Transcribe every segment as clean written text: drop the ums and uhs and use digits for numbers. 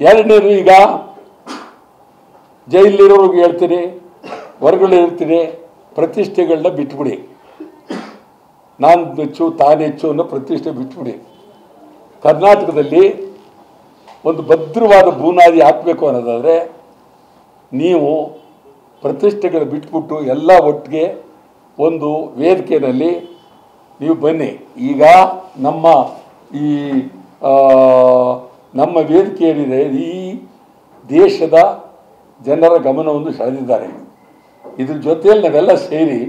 ಎರಡನೇದು, ಈಗ ಜೈಲಿರೋರಿಗೆ ಹೇಳ್ತೀನಿ, ಹೊರಗಡೆ ಇರ್ತೀನಿ, ಪ್ರತಿಷ್ಠೆಗಳನ್ನ ಬಿಟ್ಬಿಡಿ. ನಾನು ಹೆಚ್ಚು ತಾನು ಹೆಚ್ಚು ಅನ್ನೋ ಪ್ರತಿಷ್ಠೆ ಬಿಟ್ಬಿಡಿ. ಕರ್ನಾಟಕದಲ್ಲಿ ಒಂದು ಭದ್ರವಾದ ಬುನಾದಿ ಹಾಕಬೇಕು ಅನ್ನೋದಾದರೆ ನೀವು ಪ್ರತಿಷ್ಠೆಗಳು ಬಿಟ್ಬಿಟ್ಟು ಎಲ್ಲ ಒಟ್ಟಿಗೆ ಒಂದು ವೇದಿಕೆಯಲ್ಲಿ ನೀವು ಬನ್ನಿ. ಈಗ ನಮ್ಮ ವೇದಿಕೆ ಏನಿದೆ, ಈ ದೇಶದ ಜನರ ಗಮನವನ್ನು ಸೆಳೆದಿದ್ದಾರೆ. ಇದ್ರ ಜೊತೆಯಲ್ಲಿ ನಾವೆಲ್ಲ ಸೇರಿ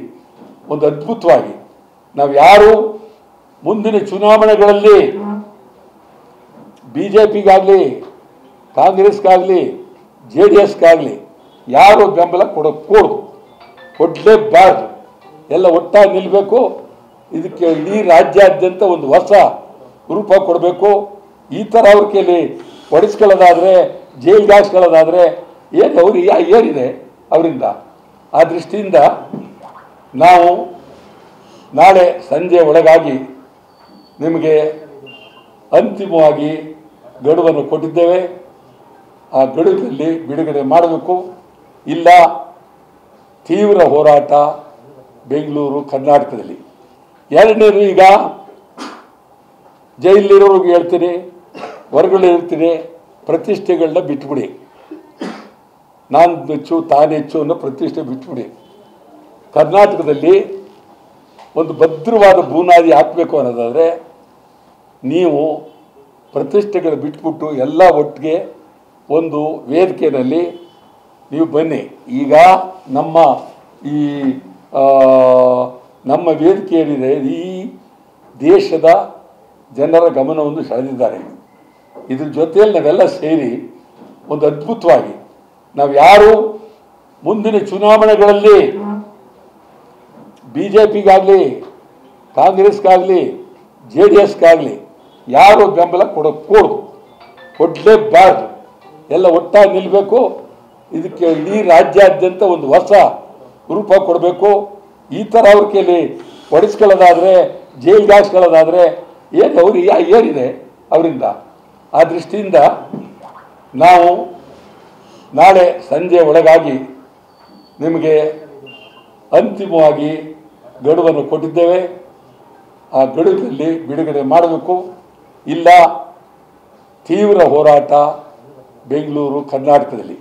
ಒಂದು ಅದ್ಭುತವಾಗಿ ನಾವು ಯಾರು ಮುಂದಿನ ಚುನಾವಣೆಗಳಲ್ಲಿ BJPಗಾಗಲಿ, ಕಾಂಗ್ರೆಸ್ಗಾಗಲಿ, JDSಗಾಗಲಿ ಯಾರು ಬೆಂಬಲ ಕೊಡಲೇಬಾರ್ದು. ಎಲ್ಲ ಒಟ್ಟಾಗಿ ನಿಲ್ಲಬೇಕು. ಇದಕ್ಕೆ ಇಡೀ ರಾಜ್ಯಾದ್ಯಂತ ಒಂದು ಹೊಸ ರೂಪ ಕೊಡಬೇಕು. ಈ ಥರ ಅವ್ರ ಕೈಲಿ ಹೊಡೆಸ್ಕೊಳ್ಳೋದಾದರೆ, ಜೈಲಿಗೆ ಹಾಕ್ಸ್ಕೊಳ್ಳೋದಾದರೆ ಏನಿದೆ ಅವರಿಂದ. ಆ ದೃಷ್ಟಿಯಿಂದ ನಾವು ನಾಳೆ ಸಂಜೆ ಒಳಗಾಗಿ ನಿಮಗೆ ಅಂತಿಮವಾಗಿ ಗಡುವನ್ನು ಕೊಟ್ಟಿದ್ದೇವೆ. ಆ ಗಡುವಿನಲ್ಲಿ ಬಿಡುಗಡೆ ಮಾಡಬೇಕು. ಇಲ್ಲ ತೀವ್ರ ಹೋರಾಟ ಬೆಂಗಳೂರು, ಕರ್ನಾಟಕದಲ್ಲಿ. ಎರಡನೇದು, ಈಗ ಜೈಲಿರೋರಿಗೆ ಹೇಳ್ತೀನಿ, ಹೊರಗಡೆ ಇರ್ತೀನಿ, ಪ್ರತಿಷ್ಠೆಗಳನ್ನ ಬಿಟ್ಬಿಡಿ. ನಾನು ಹೆಚ್ಚು ತಾನು ಹೆಚ್ಚು ಅನ್ನೋ ಪ್ರತಿಷ್ಠೆ ಬಿಟ್ಬಿಡಿ. ಕರ್ನಾಟಕದಲ್ಲಿ ಒಂದು ಭದ್ರವಾದ ಬುನಾದಿ ಹಾಕಬೇಕು ಅನ್ನೋದಾದರೆ ನೀವು ಪ್ರತಿಷ್ಠೆಗಳು ಬಿಟ್ಬಿಟ್ಟು ಎಲ್ಲ ಒಟ್ಟಿಗೆ ಒಂದು ವೇದಿಕೆಯಲ್ಲಿ ನೀವು ಬನ್ನಿ. ಈಗ ನಮ್ಮ ವೇದಿಕೆ ಏನಿದೆ, ಈ ದೇಶದ ಜನರ ಗಮನವನ್ನು ಸೆಳೆದಿದ್ದಾರೆ. ಇದ್ರ ಜೊತೆಯಲ್ಲಿ ನಾವೆಲ್ಲ ಸೇರಿ ಒಂದು ಅದ್ಭುತವಾಗಿ ನಾವು ಯಾರು ಮುಂದಿನ ಚುನಾವಣೆಗಳಲ್ಲಿ BJPಗಾಗಲಿ, ಕಾಂಗ್ರೆಸ್ಗಾಗಲಿ, JDSಗಾಗಲಿ ಯಾರು ಬೆಂಬಲ ಕೊಡಲೇಬಾರ್ದು. ಎಲ್ಲ ಒಟ್ಟಾಗಿ ನಿಲ್ಲಬೇಕು. ಇದಕ್ಕೆ ಇಡೀ ರಾಜ್ಯಾದ್ಯಂತ ಒಂದು ಹೊಸ ರೂಪ ಕೊಡಬೇಕು. ಈ ಥರ ಅವ್ರ ಕೈಲಿ ಹೊಡೆಸ್ಕೊಳ್ಳೋದಾದರೆ, ಜೈಲಿಗೆ ಹಾಕ್ಸ್ಕೊಳ್ಳೋದಾದರೆ ಏನಿದೆ ಅವರಿಂದ. ಆ ದೃಷ್ಟಿಯಿಂದ ನಾವು ನಾಳೆ ಸಂಜೆ ಒಳಗಾಗಿ ನಿಮಗೆ ಅಂತಿಮವಾಗಿ ಗಡುವನ್ನು ಕೊಟ್ಟಿದ್ದೇವೆ. ಆ ಗಡುವಿನಲ್ಲಿ ಬಿಡುಗಡೆ ಮಾಡಬೇಕು. ಇಲ್ಲ ತೀವ್ರ ಹೋರಾಟ ಬೆಂಗಳೂರು, ಕರ್ನಾಟಕದಲ್ಲಿ.